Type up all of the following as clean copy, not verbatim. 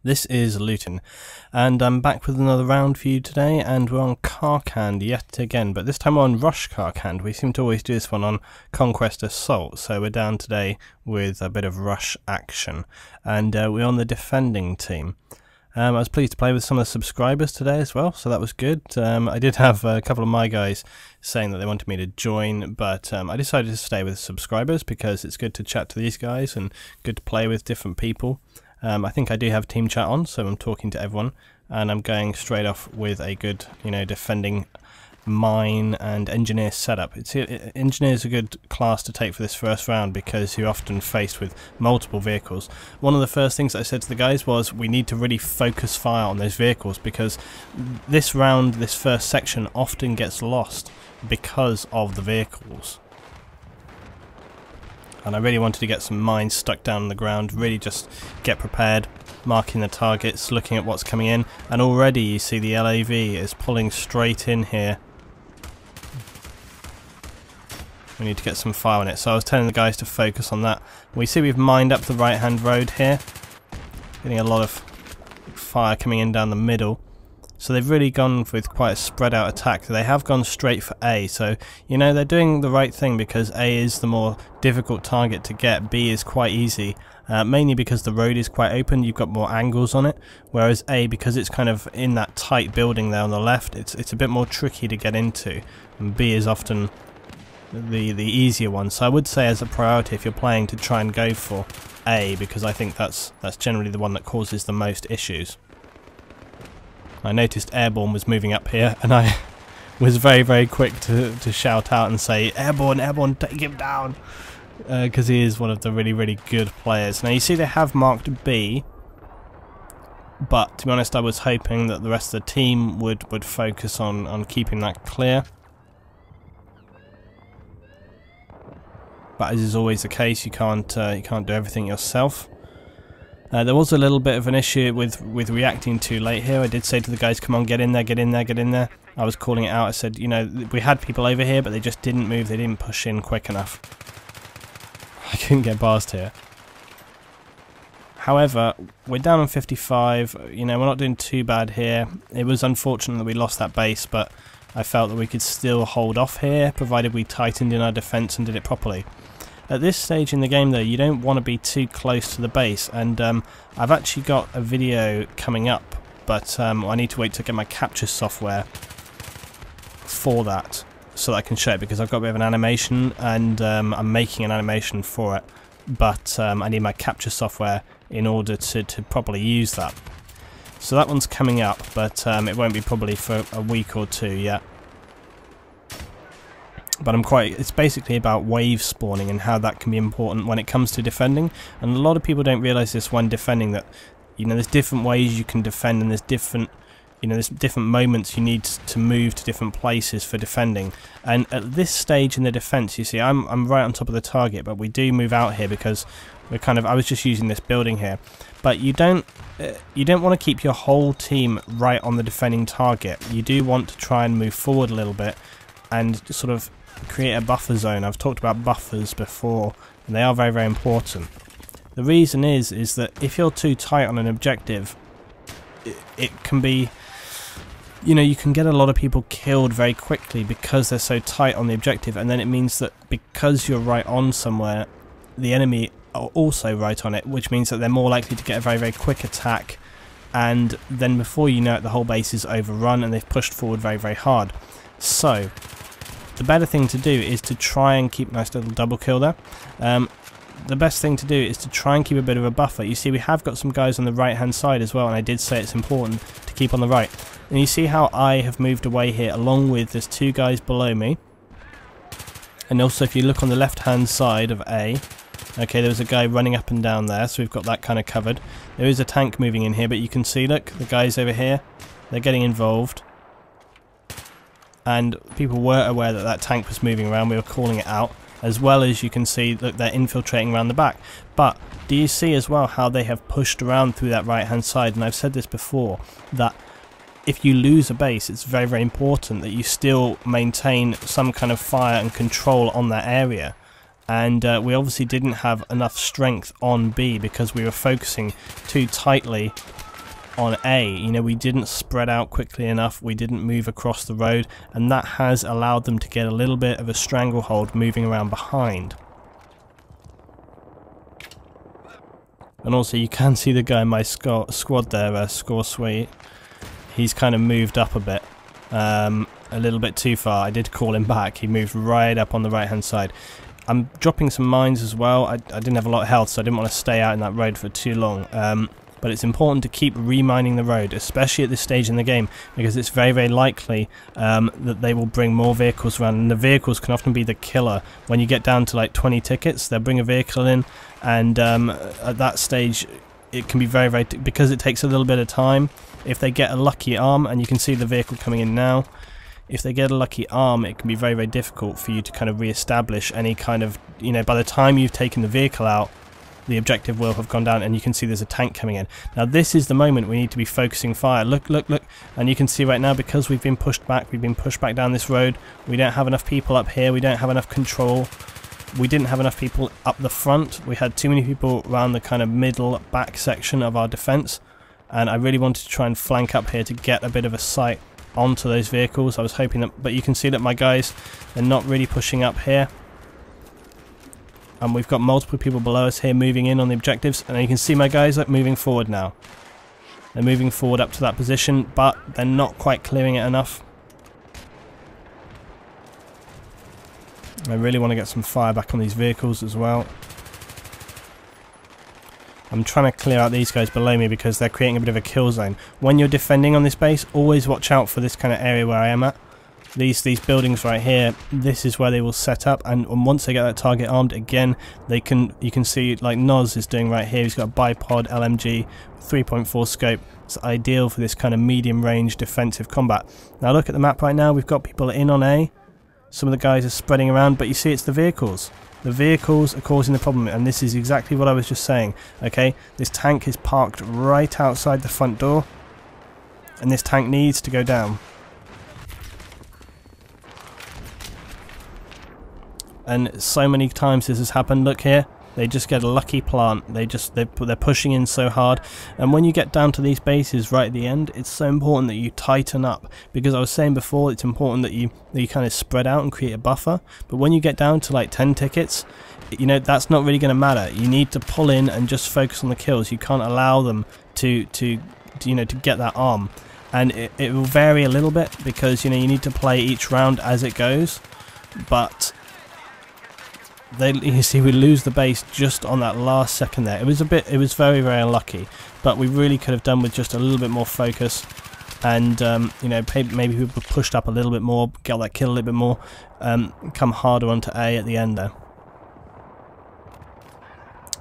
This is Luetin, and I'm back with another round for you today, and we're on Karkand yet again, but this time we're on Rush Karkand. We seem to always do this one on Conquest Assault, so we're down today with a bit of rush action, and we're on the defending team. I was pleased to play with some of the subscribers today as well, so that was good. I did have a couple of my guys saying that they wanted me to join, but I decided to stay with subscribers because it's good to chat to these guys and good to play with different people. I think I do have team chat on, so I'm talking to everyone, and I'm going straight off with a good, defending mine and engineer setup. Engineer is a good class to take for this first round because you're often faced with multiple vehicles. One of the first things I said to the guys was we need to really focus fire on those vehicles because this round, this first section, often gets lost because of the vehicles. And I really wanted to get some mines stuck down on the ground, really just get prepared, marking the targets, looking at what's coming in, and already you see the LAV is pulling straight in here. We need to get some fire on it, so I was telling the guys to focus on that. We see we've mined up the right hand road here, getting a lot of fire coming in down the middle. So they've really gone with quite a spread out attack. They have gone straight for A, so they're doing the right thing because A is the more difficult target to get. B is quite easy, mainly because the road is quite open, you've got more angles on it, whereas A, because it's kind of in that tight building there on the left, it's a bit more tricky to get into, and B is often the easier one. So I would say as a priority if you're playing to try and go for A, because I think that's generally the one that causes the most issues. I noticed Airborne was moving up here, and I was very, very quick to shout out and say, Airborne, Airborne, take him down! Because he is one of the really, really good players. Now you see they have marked B, but to be honest I was hoping that the rest of the team would focus on keeping that clear. But as is always the case, you can't do everything yourself. There was a little bit of an issue with reacting too late here. I did say to the guys, come on, get in there, get in there, get in there. I was calling it out. I said, we had people over here, but they just didn't move. They didn't push in quick enough. I couldn't get past here. However, we're down on 55. We're not doing too bad here. It was unfortunate that we lost that base, but I felt that we could still hold off here, provided we tightened in our defense and did it properly. At this stage in the game though, you don't want to be too close to the base, and I've actually got a video coming up, but I need to wait to get my capture software for that so that I can show it, because I've got a bit of an animation and I'm making an animation for it, but I need my capture software in order to properly use that. So that one's coming up, but it won't be probably for a week or two yet. But it's basically about wave spawning and how that can be important when it comes to defending, and a lot of people don't realise this when defending, that there's different ways you can defend, and there's different moments you need to move to different places for defending. And at this stage in the defence, you see I'm right on top of the target, but we do move out here because I was just using this building here. But you don't want to keep your whole team right on the defending target. You do want to try and move forward a little bit and sort of create a buffer zone. I've talked about buffers before, and they are very, very important. The reason is that if you're too tight on an objective, it can be, you can get a lot of people killed very quickly because they're so tight on the objective, and then it means that because you're right on somewhere, the enemy are also right on it, which means that they're more likely to get a very, very quick attack, and then before you know it, the whole base is overrun and they've pushed forward very, very hard. So the better thing to do is to try and keep a nice little double kill there. The best thing to do is to try and keep a bit of a buffer. You see we have got some guys on the right hand side as well, and I did say it's important to keep on the right. And you see how I have moved away here, along with there's two guys below me. And also if you look on the left hand side of A, okay, there was a guy running up and down there, so we've got that kind of covered. There is a tank moving in here, but you can see, look, the guys over here, they're getting involved. And people were aware that that tank was moving around, we were calling it out, as well as you can see that they're infiltrating around the back. But do you see as well how they have pushed around through that right hand side? And I've said this before, that if you lose a base, it's very, very important that you still maintain some kind of fire and control on that area. And we obviously didn't have enough strength on B because we were focusing too tightly on A. You know, we didn't spread out quickly enough, we didn't move across the road, and that has allowed them to get a little bit of a stranglehold moving around behind. And also you can see the guy in my squad there, Score Sweet. He's kind of moved up a bit, a little bit too far. I did call him back. He moved right up on the right hand side. I'm dropping some mines as well. I didn't have a lot of health, so I didn't want to stay out in that road for too long. But it's important to keep remining the road, especially at this stage in the game, because it's very, very likely that they will bring more vehicles around, and the vehicles can often be the killer. When you get down to like 20 tickets, they'll bring a vehicle in, and at that stage it can be very, very, because it takes a little bit of time. If they get a lucky arm, and you can see the vehicle coming in now, if they get a lucky arm, it can be very, very difficult for you to kind of re-establish any kind of, you know, by the time you've taken the vehicle out, the objective will have gone down, and you can see there's a tank coming in. Now this is the moment we need to be focusing fire. Look, look, look, and you can see right now, because we've been pushed back down this road, we don't have enough people up here, we don't have enough control, we didn't have enough people up the front, we had too many people around the kind of middle back section of our defense, and I really wanted to try and flank up here to get a bit of a sight onto those vehicles. I was hoping that, but you can see that my guys, they're not really pushing up here. And we've got multiple people below us here moving in on the objectives, and you can see my guys like moving forward now. They're moving forward up to that position, but they're not quite clearing it enough. I really want to get some fire back on these vehicles as well. I'm trying to clear out these guys below me because they're creating a bit of a kill zone. When you're defending on this base, always watch out for this kind of area where I am at. These buildings right here, this is where they will set up, and once they get that target armed again, you can see like Noz is doing right here. He's got a bipod LMG 3.4 scope. It's ideal for this kind of medium range defensive combat. Now look at the map right now, we've got people in on A. Some of the guys are spreading around, but you see it's the vehicles. The vehicles are causing the problem, and this is exactly what I was just saying. Okay, this tank is parked right outside the front door, and this tank needs to go down. And so many times this has happened. Look here, they just get a lucky plant. They're pushing in so hard, and when you get down to these bases right at the end, it's so important that you tighten up, because I was saying before, it's important that you kind of spread out and create a buffer. But when you get down to like 10 tickets, you know, that's not really going to matter. You need to pull in and just focus on the kills. You can't allow them to get that arm, and it will vary a little bit, because you know you need to play each round as it goes. But you see, we lose the base just on that last second there. It was very, very unlucky, but we really could have done with just a little bit more focus, and you know, maybe we were pushed up a little bit more, get that kill a little bit more, come harder onto A at the end there.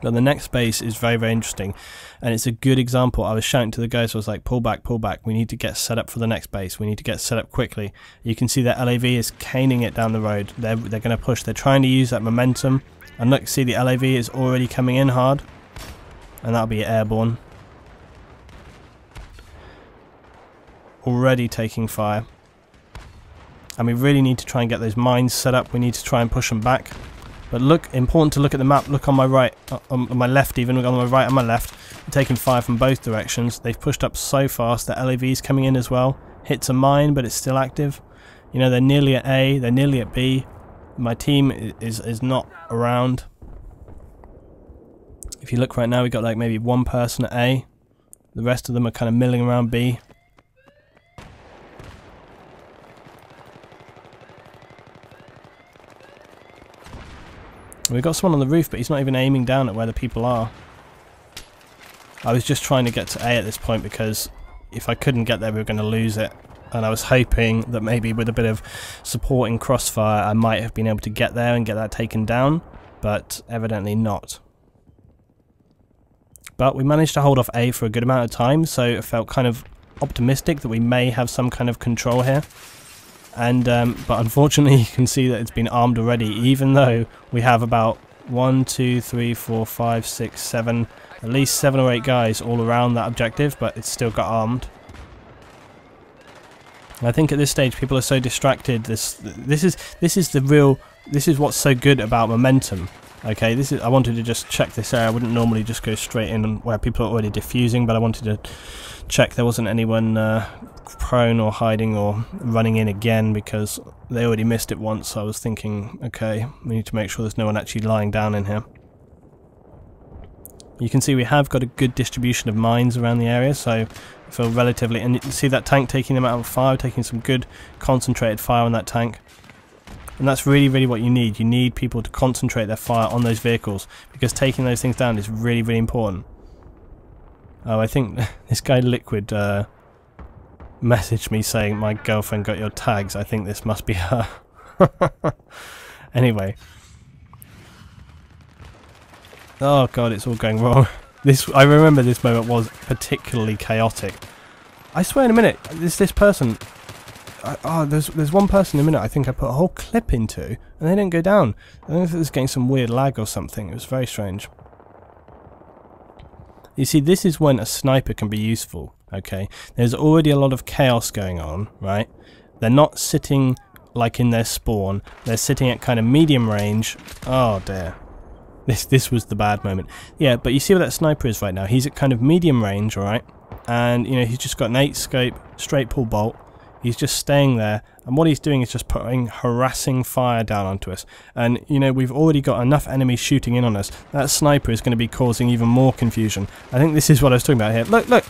But the next base is very, very interesting, and it's a good example. I was shouting to the guys, I was like, pull back, we need to get set up for the next base, we need to get set up quickly. You can see that LAV is caning it down the road. They're going to push, they're trying to use that momentum, and look, see the LAV is already coming in hard, and that'll be airborne. Already taking fire, and we really need to try and get those mines set up. We need to try and push them back. But look, important to look at the map. Look on my right, on my left even, on my right and my left. We're taking fire from both directions. They've pushed up so fast. The LAV's coming in as well. Hits a mine, but it's still active. You know, they're nearly at A, they're nearly at B. My team is not around. If you look right now, we've got like maybe one person at A. The rest of them are kind of milling around B. We've got someone on the roof, but he's not even aiming down at where the people are. I was just trying to get to A at this point, because if I couldn't get there, we were going to lose it. And I was hoping that maybe with a bit of supporting crossfire, I might have been able to get there and get that taken down, but evidently not. But we managed to hold off A for a good amount of time, so it felt kind of optimistic that we may have some kind of control here. And but unfortunately you can see that it's been armed already, even though we have about 1, 2, 3, 4, 5, 6, 7, at least 7 or 8 guys all around that objective, but it's still got armed. And I think at this stage people are so distracted. This is what's so good about momentum. Okay, I wanted to just check this area. I wouldn't normally just go straight in where people are already defusing, but I wanted to check there wasn't anyone prone or hiding or running in again, because they already missed it once. So I was thinking, okay, we need to make sure there's no one actually lying down in here. You can see we have got a good distribution of mines around the area, so I feel relatively... And you can see that tank taking them out of fire, taking some good concentrated fire on that tank. And that's really, really what you need. You need people to concentrate their fire on those vehicles, because taking those things down is really, really important. Oh, I think this guy Liquid messaged me saying, my girlfriend got your tags. I think this must be her. Anyway. Oh god, it's all going wrong. I remember this moment was particularly chaotic. I swear in a minute, this person... there's one person in a minute I think I put a whole clip into, and they didn't go down. I don't know if it was getting some weird lag or something. It was very strange. You see, this is when a sniper can be useful, okay? There's already a lot of chaos going on, right? They're not sitting like in their spawn. They're sitting at kind of medium range. Oh dear. This was the bad moment. Yeah, but you see where that sniper is right now. He's at kind of medium range, alright? And, you know, he's just got an 8 scope, straight pull bolt. He's just staying there, and what he's doing is just putting harassing fire down onto us. And, you know, we've already got enough enemies shooting in on us. That sniper is going to be causing even more confusion. I think this is what I was talking about here. Look, look!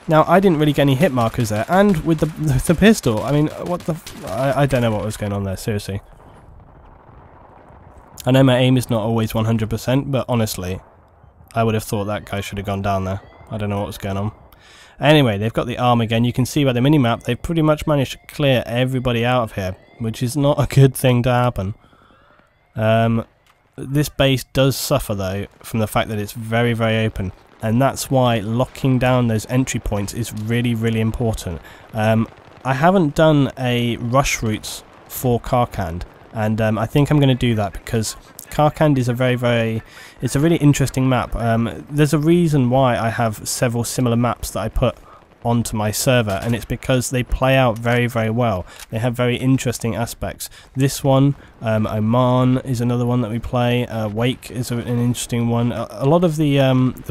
Now, I didn't really get any hit markers there, and with the pistol, I mean, what the... I don't know what was going on there, seriously. I know my aim is not always 100%, but honestly, I would have thought that guy should have gone down there. I don't know what was going on. Anyway, they've got the arm again. You can see by the minimap, they've pretty much managed to clear everybody out of here, which is not a good thing to happen. This base does suffer, though, from the fact that it's very, very open, and that's why locking down those entry points is really, really important. I haven't done a rush routes for Karkand, and I think I'm going to do that because Karkand is it's a really interesting map. There's a reason why I have several similar maps that I put onto my server, and it's because they play out very, very well. They have very interesting aspects. This one, Oman, is another one that we play. Wake is an interesting one. A lot of the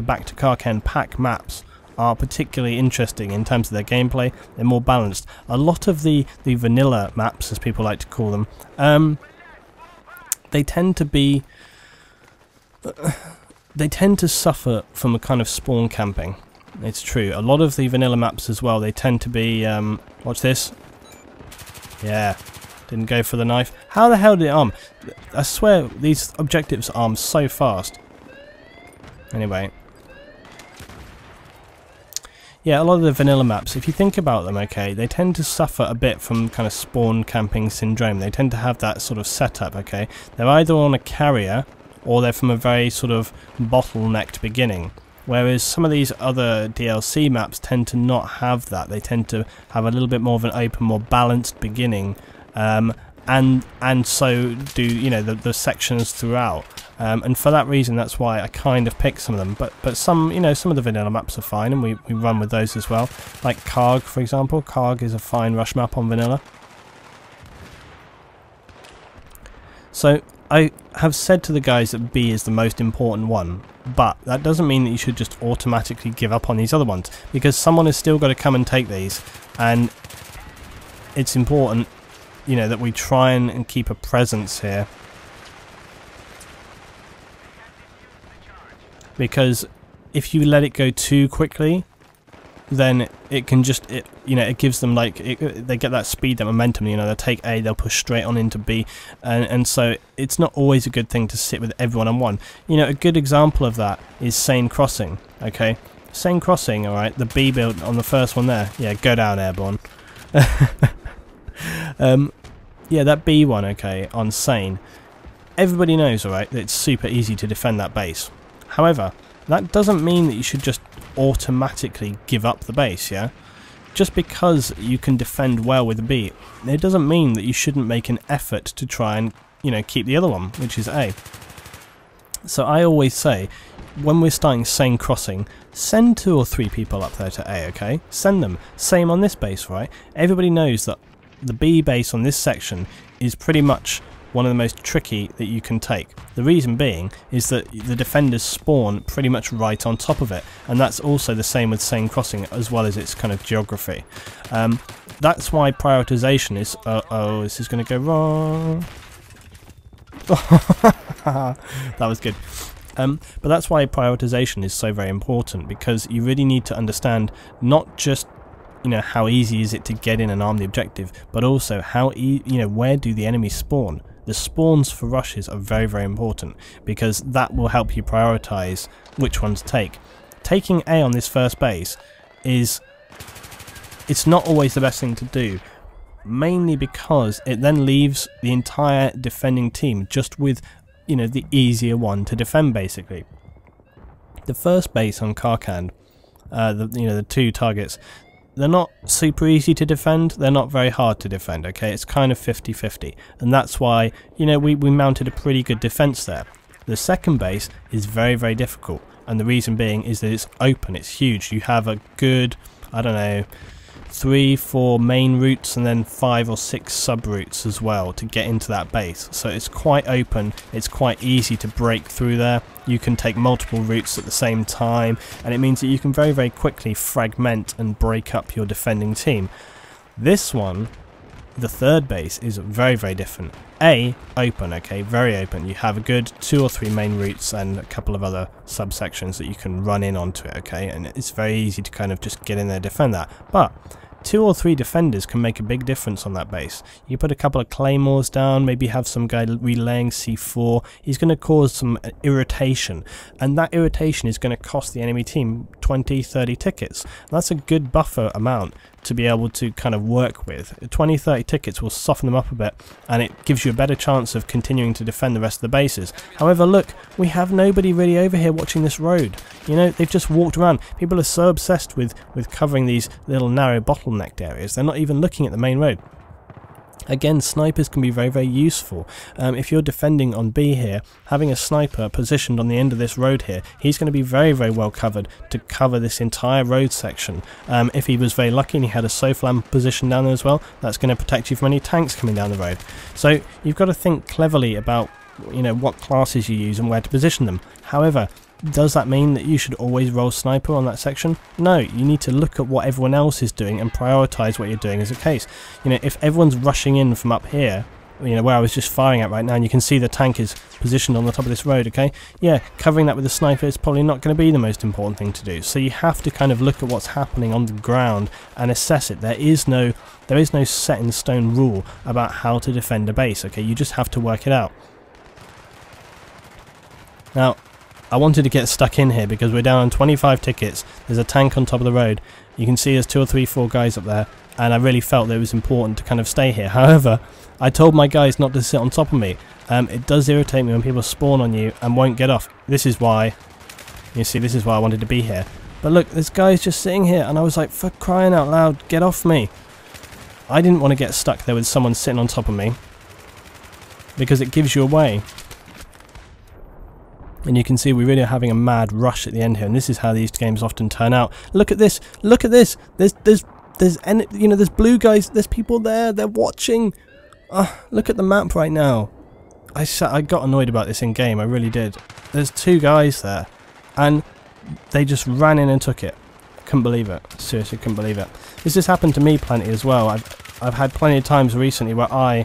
Back to Karkand pack maps are particularly interesting in terms of their gameplay. They're more balanced. A lot of the vanilla maps, as people like to call them, they tend to be... they tend to suffer from a kind of spawn camping. It's true. A lot of the vanilla maps as well, they tend to be... watch this. Yeah. Didn't go for the knife. How the hell did it arm? I swear, these objectives arm so fast. Anyway. Yeah, a lot of the vanilla maps, if you think about them, okay, they tend to suffer a bit from kind of spawn camping syndrome. They tend to have that sort of setup, okay? They're either on a carrier, or they're from a very sort of bottlenecked beginning. Whereas some of these other DLC maps tend to not have that. They tend to have a little bit more of an open, more balanced beginning, and so do, you know, the sections throughout. And for that reason, that's why I kind of pick some of them. But some, you know, some of the vanilla maps are fine, and we run with those as well. Like Karg, for example. Karg is a fine rush map on vanilla. So I have said to the guys that B is the most important one, but that doesn't mean that you should just automatically give up on these other ones, because someone has still got to come and take these, and it's important, you know, that we try and keep a presence here. Because if you let it go too quickly, then it can just, you know, it gives them like, they get that speed, that momentum, you know, they'll take A, they'll push straight on into B, and so it's not always a good thing to sit with everyone on one. You know, a good example of that is Sane Crossing, okay? Sane Crossing, alright, the B build on the first one there, yeah, go down airborne. Yeah, that B one, okay, on Sane, everybody knows, alright, that it's super easy to defend that base. However, that doesn't mean that you should just automatically give up the base, yeah? Just because you can defend well with B, it doesn't mean that you shouldn't make an effort to try and, you know, keep the other one, which is A. So I always say, when we're starting Sane Crossing, send 2 or 3 people up there to A, okay? Send them. Same on this base, right? Everybody knows that the B base on this section is pretty much one of the most tricky that you can take. The reason being is that the defenders spawn pretty much right on top of it, and that's also the same with Sane Crossing as well as its kind of geography. That's why prioritization is... oh, this is going to go wrong. That was good. But that's why prioritization is so very important, because you really need to understand not just, you know, how easy is it to get in and arm the objective, but also how where do the enemies spawn. The spawns for rushes are very, very important, because that will help you prioritize which ones to take. Taking A on this first base it's not always the best thing to do, mainly because it then leaves the entire defending team just with, you know, the easier one to defend. Basically, the first base on Karkand, the two targets, they're not super easy to defend, they're not very hard to defend, okay? It's kind of 50-50, and that's why, you know, we mounted a pretty good defense there. The second base is very, very difficult, and the reason being is that it's open, it's huge. You have a good, I don't know, 3-4 main routes and then 5 or 6 sub routes as well to get into that base. So it's quite open, it's quite easy to break through there. You can take multiple routes at the same time, and it means that you can very, very quickly fragment and break up your defending team. This one, the third base, is very, very different. Open, okay, very open. You have a good 2 or 3 main routes and a couple of other subsections that you can run in onto it, okay, and it's very easy to kind of just get in there and defend that. But 2 or 3 defenders can make a big difference on that base. You put a couple of claymores down, maybe have some guy relaying C4, he's going to cause some irritation, and that irritation is going to cost the enemy team 20-30 tickets. That's a good buffer amount to be able to kind of work with. 20-30 tickets will soften them up a bit, and it gives you a better chance of continuing to defend the rest of the bases. However, look, we have nobody really over here watching this road. You know, they've just walked around. People are so obsessed with covering these little narrow bottlenecked areas, they're not even looking at the main road. Again, snipers can be very, very useful. If you're defending on B here, having a sniper positioned on the end of this road here, he's going to be very, very well covered to cover this entire road section. If he was very lucky and he had a SOFLAM position down there as well, that's going to protect you from any tanks coming down the road. So you've got to think cleverly about, you know, what classes you use and where to position them. However, does that mean that you should always roll sniper on that section? No, you need to look at what everyone else is doing and prioritise what you're doing as a case. You know, if everyone's rushing in from up here, you know, where I was just firing at right now, and you can see the tank is positioned on the top of this road, okay? Yeah, covering that with a sniper is probably not going to be the most important thing to do. So you have to kind of look at what's happening on the ground and assess it. There is no set in stone rule about how to defend a base, okay? You just have to work it out. Now, I wanted to get stuck in here because we're down on 25 tickets. There's a tank on top of the road. You can see there's 2 or 3, 4 guys up there, and I really felt that it was important to kind of stay here. However, I told my guys not to sit on top of me. It does irritate me when people spawn on you and won't get off. This is why, you see, this is why I wanted to be here. But look, this guy's just sitting here, and I was like, for crying out loud, get off me. I didn't want to get stuck there with someone sitting on top of me, because it gives you away. And you can see we're really having a mad rush at the end here, and this is how these games often turn out. Look at this! Look at this! There's you know, there's blue guys. There's people there. They're watching. Look at the map right now. I got annoyed about this in game. I really did. There's 2 guys there, and they just ran in and took it. Couldn't believe it. Seriously, couldn't believe it. This has happened to me plenty as well. I've had plenty of times recently where I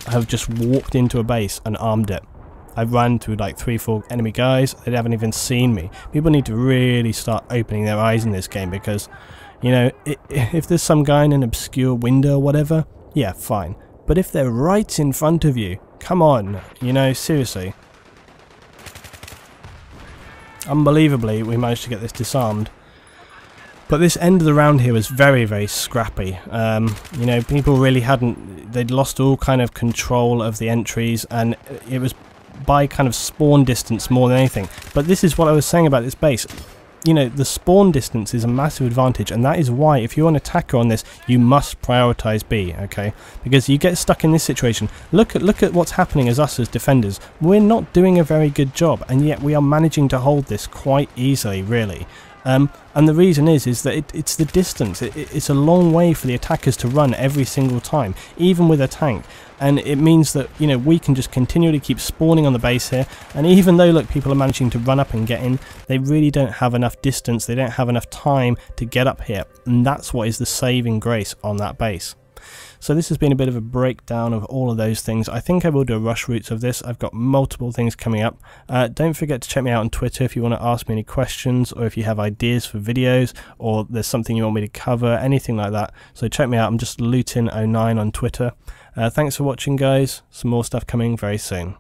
have just walked into a base and armed it. I've ran through like 3-4 enemy guys, they haven't even seen me. People need to really start opening their eyes in this game, because, you know, if there's some guy in an obscure window or whatever, yeah, fine. But if they're right in front of you, come on, you know, seriously. Unbelievably, we managed to get this disarmed. But this end of the round here was very, very scrappy. You know, people really they'd lost all kind of control of the entries, and it was by kind of spawn distance more than anything. But this is what I was saying about this base. You know, the spawn distance is a massive advantage, and that is why if you're an attacker on this, you must prioritize B, okay? Because you get stuck in this situation. Look at what's happening as us as defenders. We're not doing a very good job, and yet we are managing to hold this quite easily, really. And the reason is that it's the distance. It's a long way for the attackers to run every single time, even with a tank. And it means that, you know, we can just continually keep spawning on the base here. And even though, look, people are managing to run up and get in, they really don't have enough distance. They don't have enough time to get up here. And that's what is the saving grace on that base. So this has been a bit of a breakdown of all of those things. I think I will do a rush routes of this. I've got multiple things coming up. Don't forget to check me out on Twitter if you want to ask me any questions, or if you have ideas for videos, or there's something you want me to cover, anything like that. So check me out. I'm just Luetin09 on Twitter. Thanks for watching, guys. Some more stuff coming very soon.